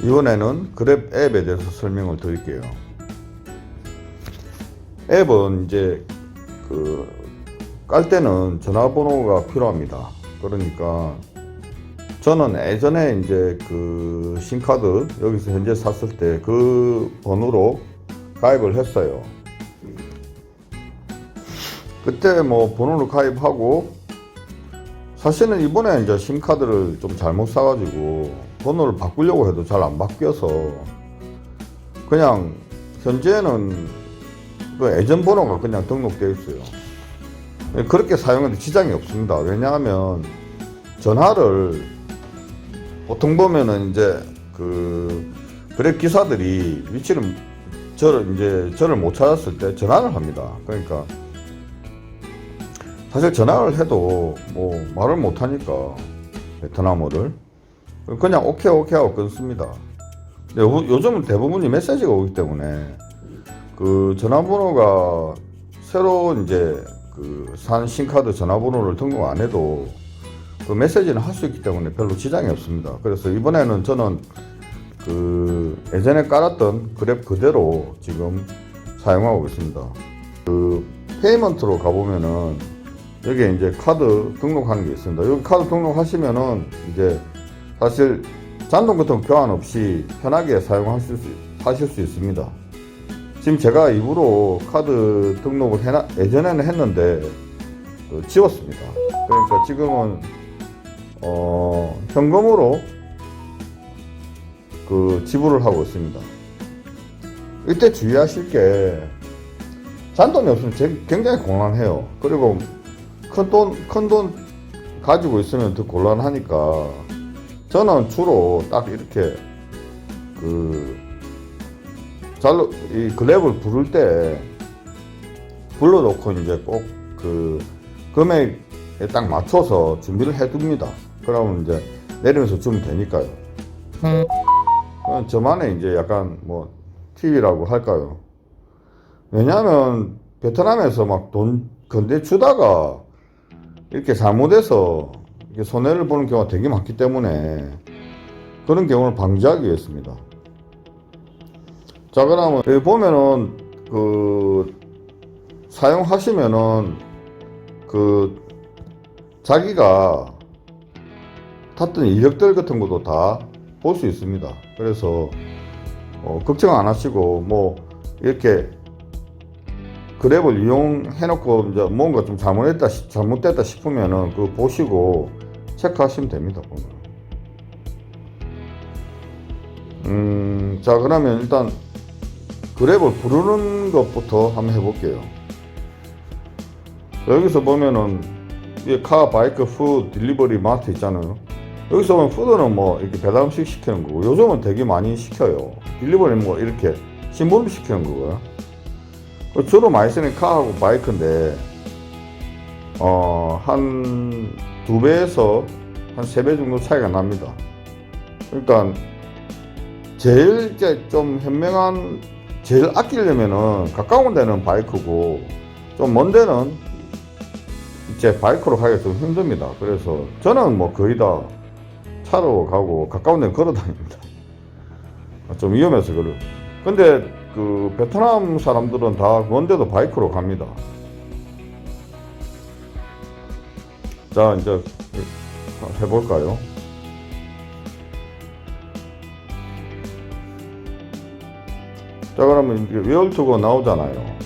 이번에는 그랩 앱에 대해서 설명을 드릴게요. 앱은 이제 깔 때는 전화번호가 필요합니다. 그러니까 저는 예전에 이제 신카드 여기서 현재 샀을 때 그 번호로 가입을 했어요. 그때 뭐 번호를 가입하고, 사실은 이번에 이제 심카드를 좀 잘못 사가지고 번호를 바꾸려고 해도 잘 안 바뀌어서 그냥 현재는 그 예전 번호가 그냥 등록되어 있어요. 그렇게 사용해도 지장이 없습니다. 왜냐하면 전화를 보통 보면은 이제 그랩 기사들이 위치를 저를 못 찾았을 때 전화를 합니다. 그러니까 사실 전화를 해도 뭐 말을 못 하니까 베트남어를 그냥 오케이 하고 끊습니다. 근데 요즘은 대부분이 메시지가 오기 때문에 그 전화번호가 새로 이제 산 신카드 전화번호를 등록 안 해도 그 메시지는 할 수 있기 때문에 별로 지장이 없습니다. 그래서 이번에는 저는 예전에 깔았던 그랩 그대로 지금 사용하고 있습니다. 페이먼트로 가보면은 여기에 이제 카드 등록하는 게 있습니다. 여기 카드 등록하시면은 이제 사실 잔돈 같은 교환 없이 편하게 사용하실 수 있습니다. 지금 제가 입으로 카드 등록을 예전에는 했는데 지웠습니다. 그러니까 지금은 현금으로 지불을 하고 있습니다. 이때 주의하실 게 잔돈이 없으면 굉장히 곤란해요. 그리고 큰 돈 가지고 있으면 더 곤란하니까 저는 주로 딱 이렇게 이 그랩을 부를 때 불러놓고 이제 꼭 금액에 딱 맞춰서 준비를 해둡니다. 그러면 이제 내리면서 주면 되니까요. 저만의 이제 약간 뭐 팁이라고 할까요? 왜냐하면 베트남에서 막 돈 건대 주다가 이렇게 잘못해서 이렇게 손해를 보는 경우가 되게 많기 때문에 그런 경우를 방지하기 위해서입니다. 자, 그러면 여기 보면은 사용하시면은 자기가 탔던 이력들 같은 것도 다 볼 수 있습니다. 그래서 걱정 안 하시고 뭐 이렇게 그랩을 이용해 놓고 이제 뭔가 좀 잘못됐다 싶으면은 보시고 체크하시면 됩니다. 자, 그러면 일단 그랩을 부르는 것부터 한번 해볼게요. 여기서 보면은 카, 바이크, 푸드, 딜리버리, 마트 있잖아요. 여기서 보면 푸드는 뭐 이렇게 배달 음식 시키는 거고, 요즘은 되게 많이 시켜요. 딜리버리는 뭐 이렇게 신분을 시키는 거고요. 주로 많이 쓰는 카하고 바이크인데 한 2배에서 한 3배 정도 차이가 납니다. 그러니까 제일 이제 좀 현명한, 제일 아끼려면은 가까운 데는 바이크고 좀 먼 데는 이제 바이크로 가기가 좀 힘듭니다. 그래서 저는 뭐 거의 다 차로 가고 가까운 데는 걸어 다닙니다. 좀 위험해서 그래요. 근데 베트남 사람들은 다 먼 데도 바이크로 갑니다. 자, 이제 해볼까요? 자, 그러면 이게 where to go 나오잖아요.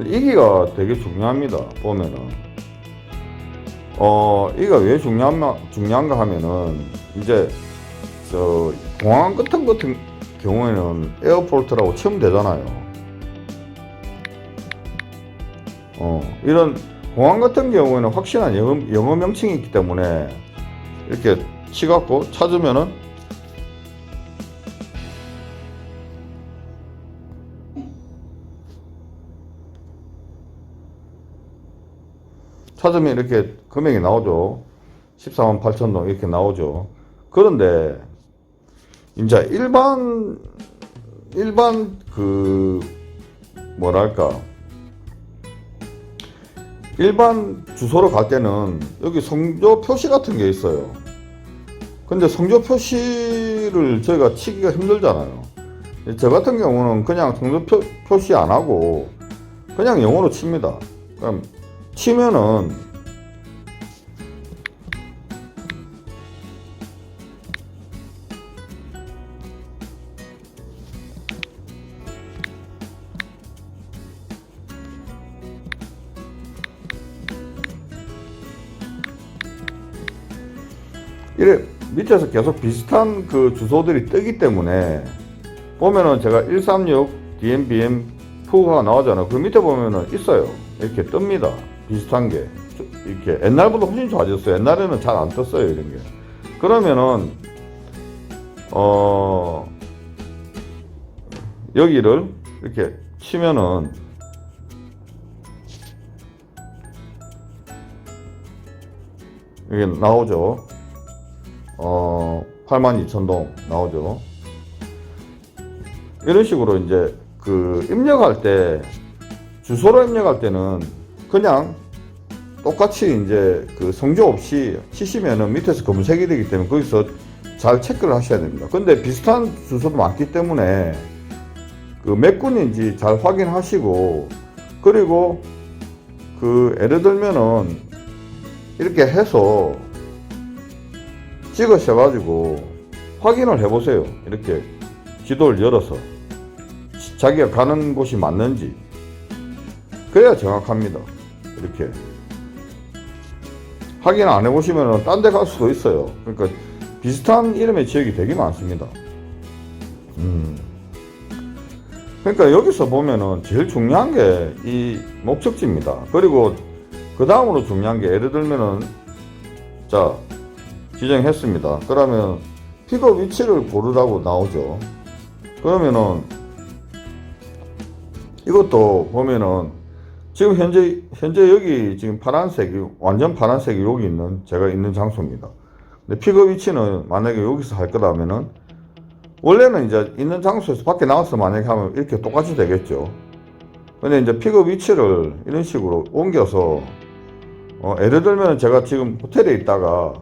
이기가 되게 중요합니다. 보면은 이가 왜 중요한가 하면은 이제 공항 같은 경우에는 에어포트라고 치면 되잖아요. 이런 공항 같은 경우에는 확실한 영어 명칭이 있기 때문에 이렇게 치갖고 찾으면은 이렇게 금액이 나오죠. 14만 8천 동 이렇게 나오죠. 그런데 이제 일반 일반 주소로 갈 때는 여기 성조 표시 같은 게 있어요. 근데 성조 표시를 저희가 치기가 힘들잖아요. 저 같은 경우는 그냥 성조 표시 안 하고 그냥 영어로 칩니다. 그럼 치면은 이래 밑에서 계속 비슷한 그 주소들이 뜨기 때문에 보면은 제가 136 DMBM 푸가 나오잖아요. 그 밑에 보면은 있어요. 이렇게 뜹니다. 비슷한 게 이렇게 옛날보다 훨씬 좋아졌어요. 옛날에는 잘 안 떴어요, 이런 게. 그러면은 여기를 이렇게 치면은 이게 나오죠. 82,000동 나오죠. 이런 식으로 이제 그 입력할 때, 주소로 입력할 때는 그냥 똑같이 이제 그 성조 없이 치시면은 밑에서 검색이 되기 때문에 거기서 잘 체크를 하셔야 됩니다. 근데 비슷한 주소도 많기 때문에 그 몇 군인지 잘 확인하시고, 그리고 그 예를 들면은 이렇게 해서 찍으셔가지고 확인을 해보세요. 이렇게 지도를 열어서 자기가 가는 곳이 맞는지. 그래야 정확합니다. 이렇게 확인 안 해보시면 딴 데 갈 수도 있어요. 그러니까 비슷한 이름의 지역이 되게 많습니다. 그러니까 여기서 보면은 제일 중요한 게 이 목적지입니다. 그리고 그 다음으로 중요한 게, 예를 들면은 자 지정했습니다. 그러면 픽업 위치를 고르라고 나오죠. 그러면은 이것도 보면은 지금 현재 여기 지금 파란색이, 완전 파란색이 여기 있는, 제가 있는 장소입니다. 근데 픽업 위치는 만약에 여기서 할 거라면은, 원래는 이제 있는 장소에서 밖에 나와서 만약에 하면 이렇게 똑같이 되겠죠. 근데 이제 픽업 위치를 이런 식으로 옮겨서 예를 들면 제가 지금 호텔에 있다가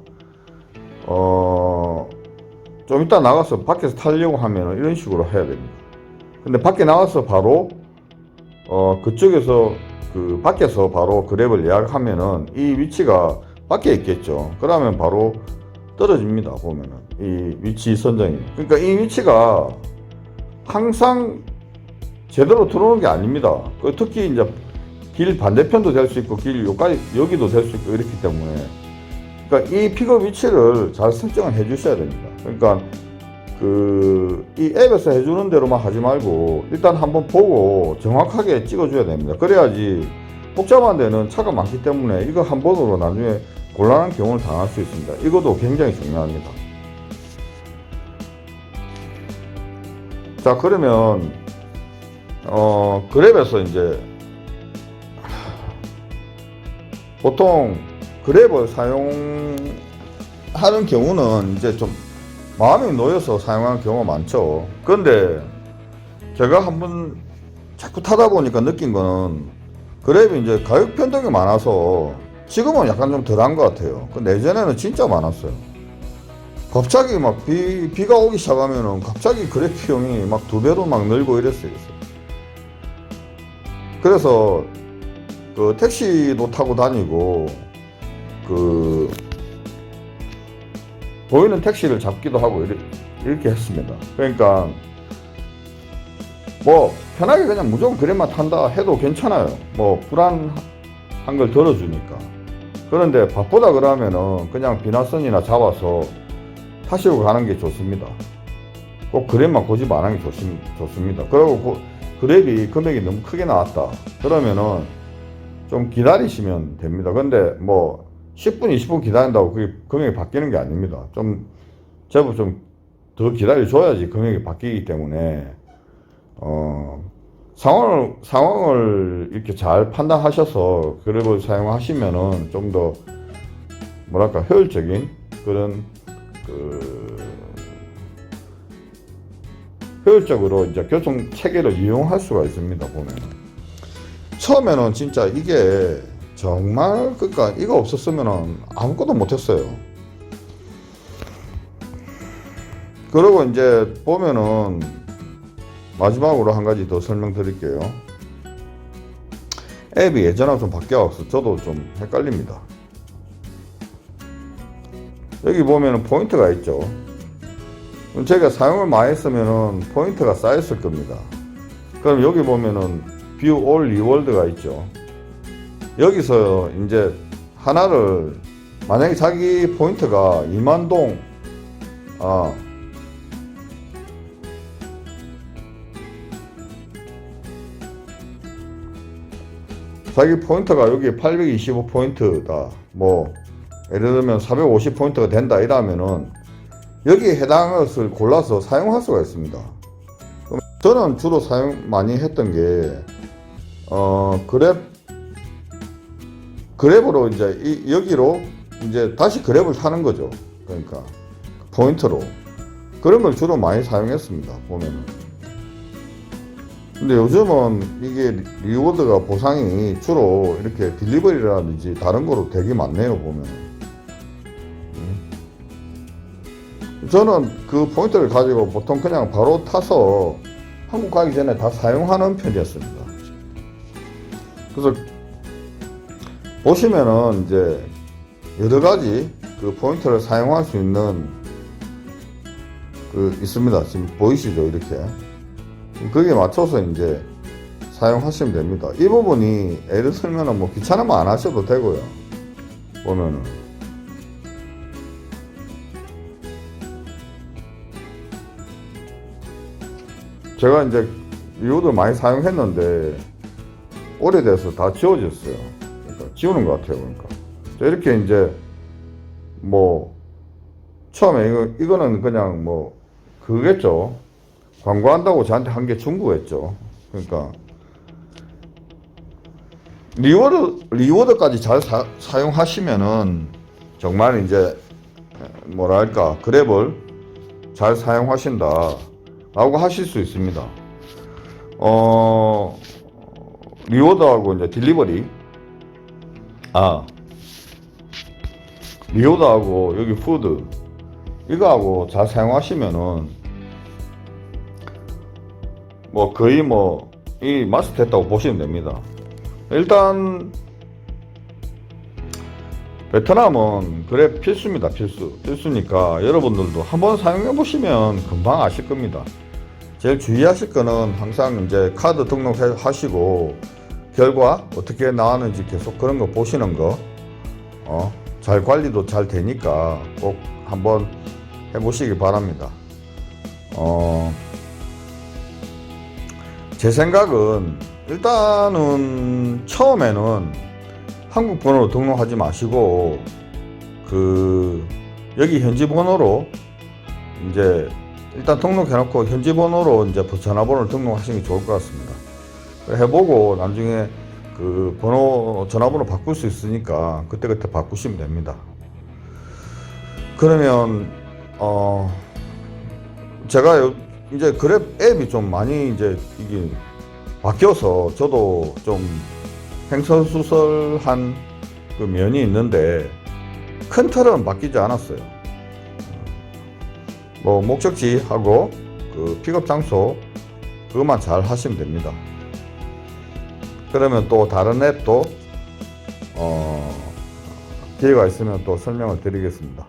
좀 이따 나가서 밖에서 타려고 하면 이런 식으로 해야 됩니다. 근데 밖에 나가서 바로 그쪽에서 그 밖에서 바로 그랩을 예약하면은 이 위치가 밖에 있겠죠. 그러면 바로 떨어집니다. 보면은 이 위치 선정이. 그러니까 이 위치가 항상 제대로 들어오는 게 아닙니다. 특히 이제 길 반대편도 될 수 있고 길 여기도 될 수 있고 이렇기 때문에, 그러니까 이 픽업 위치를 잘 설정을 해 주셔야 됩니다. 그러니까 이 앱에서 해주는 대로만 하지 말고 일단 한번 보고 정확하게 찍어줘야 됩니다. 그래야지 복잡한 데는 차가 많기 때문에 이거 한 번으로 나중에 곤란한 경우를 당할 수 있습니다. 이것도 굉장히 중요합니다. 자, 그러면 그랩에서 이제 보통 그랩을 사용하는 경우는 이제 좀 마음이 놓여서 사용하는 경우가 많죠. 그런데 제가 한번 자꾸 타다 보니까 느낀 거는, 그랩이 이제 가격 변동이 많아서 지금은 약간 좀 덜한 것 같아요. 근데 예전에는 진짜 많았어요. 갑자기 막 비가 오기 시작하면은 갑자기 그랩 비용이 막 2배로 막 늘고 이랬어요. 그래서 그 택시도 타고 다니고 보이는 택시를 잡기도 하고 이렇게 했습니다. 그러니까 뭐 편하게 그냥 무조건 그랩만 탄다 해도 괜찮아요. 뭐 불안한 걸 덜어주니까. 그런데 바쁘다 그러면은 그냥 비나선이나 잡아서 타시고 가는 게 좋습니다. 꼭 그랩만 고집 안 하는 게 좋습니다. 그리고 그랩이 금액이 너무 크게 나왔다 그러면은 좀 기다리시면 됩니다. 근데 뭐 10분, 20분 기다린다고 그게 금액이 바뀌는 게 아닙니다. 제법 좀 더 기다려줘야지 금액이 바뀌기 때문에, 상황을 이렇게 잘 판단하셔서 그랩을 사용하시면은 좀 더, 뭐랄까, 효율적인 그런, 효율적으로 이제 교통 체계를 이용할 수가 있습니다, 보면. 처음에는 진짜 이게 정말, 그러니까 이거 없었으면 아무것도 못했어요. 그리고 이제 보면은 마지막으로 한 가지 더 설명드릴게요. 앱이 예전하고 좀 바뀌어서 저도 좀 헷갈립니다. 여기 보면은 포인트가 있죠. 제가 사용을 많이 했으면은 포인트가 쌓였을 겁니다. 그럼 여기 보면은 View All Reward가 있죠. 여기서 이제 하나를, 만약에 자기 포인트가 2만 동, 자기 포인트가 여기 825포인트다. 뭐 예를 들면 450포인트가 된다 이러면은 여기에 해당할 것을 골라서 사용할 수가 있습니다. 저는 주로 사용 많이 했던 게 그랩으로 이제 여기로 이제 다시 그랩을 사는 거죠. 그러니까 포인트로 그런 걸 주로 많이 사용했습니다. 보면은. 근데 요즘은 이게 리워드가 보상이 주로 이렇게 딜리버리라든지 다른 거로 되게 많네요. 보면은. 저는 그 포인트를 가지고 보통 그냥 바로 타서 한국 가기 전에 다 사용하는 편이었습니다. 그래서 보시면은 이제 여러 가지 그 포인트를 사용할 수 있는 그 있습니다. 지금 보이시죠? 이렇게. 거기에 맞춰서 이제 사용하시면 됩니다. 이 부분이 예를 들면은 뭐 귀찮으면 안 하셔도 되고요. 보면은. 제가 이제 리워드 많이 사용했는데 오래돼서 다 지워졌어요. 그러니까 지우는 것 같아요. 그러니까 이렇게 이제 뭐 처음에 이거는 그냥 뭐 그겠죠. 광고한다고 저한테 한 게 중고했죠. 그러니까 리워드까지 잘 사용하시면은 정말 이제 뭐랄까 그랩을 잘 사용하신다 라고 하실 수 있습니다. 리워드하고 이제 딜리버리, 리워드하고 여기 푸드 이거하고 잘 사용하시면은 뭐 거의 뭐 이 마스터 했다고 보시면 됩니다. 일단 베트남은 그랩 필수입니다. 필수니까 여러분들도 한번 사용해 보시면 금방 아실 겁니다. 제일 주의하실 거는 항상 이제 카드 등록하시고 결과 어떻게 나왔는지 계속 그런 거 보시는 거, 잘 관리도 잘 되니까 꼭 한번 해보시기 바랍니다. 제 생각은 일단은 처음에는 한국 번호로 등록하지 마시고 여기 현지 번호로 이제 일단 등록해 놓고 현지 번호로 이제 전화번호를 등록하시는 게 좋을 것 같습니다. 해보고 나중에 그 전화번호 바꿀 수 있으니까 그때그때 바꾸시면 됩니다. 그러면 제가 이제 그랩 앱이 좀 많이 이제 이게 바뀌어서 저도 좀 횡설수설한 그 면이 있는데 큰 틀은 바뀌지 않았어요. 뭐 목적지하고 그 픽업 장소 그것만 잘 하시면 됩니다. 그러면 또 다른 앱도 기회가 있으면 또 설명을 드리겠습니다.